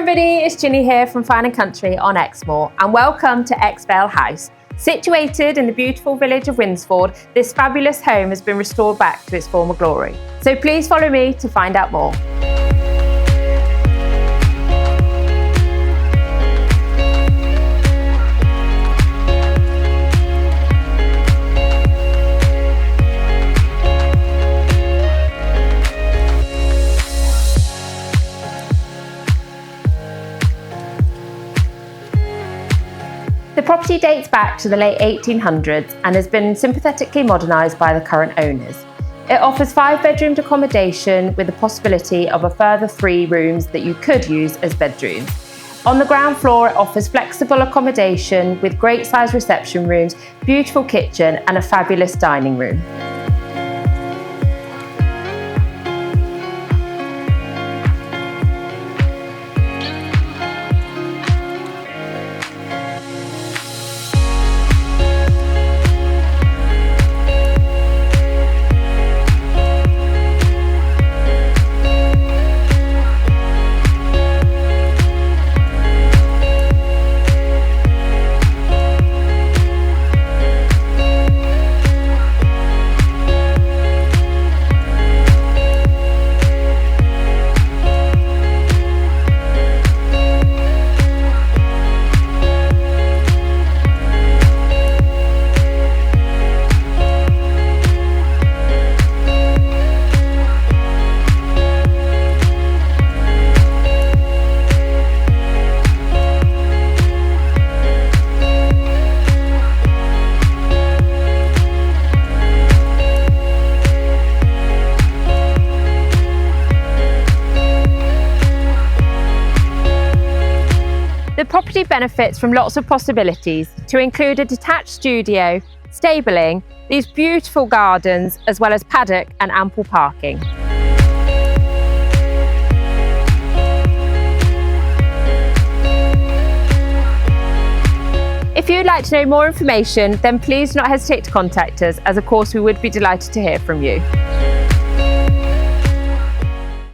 everybody, it's Ginny here from Fine & Country on Exmoor and welcome to Vale House. Situated in the beautiful village of Winsford, this fabulous home has been restored back to its former glory. So please follow me to find out more. The property dates back to the late 1800s and has been sympathetically modernised by the current owners. It offers 5-bedroomed accommodation with the possibility of a further 3 rooms that you could use as bedrooms. On the ground floor, it offers flexible accommodation with great sized reception rooms, beautiful kitchen and a fabulous dining room. The property benefits from lots of possibilities, to include a detached studio, stabling, these beautiful gardens, as well as paddock and ample parking. If you'd like to know more information, then please do not hesitate to contact us, as of course we would be delighted to hear from you.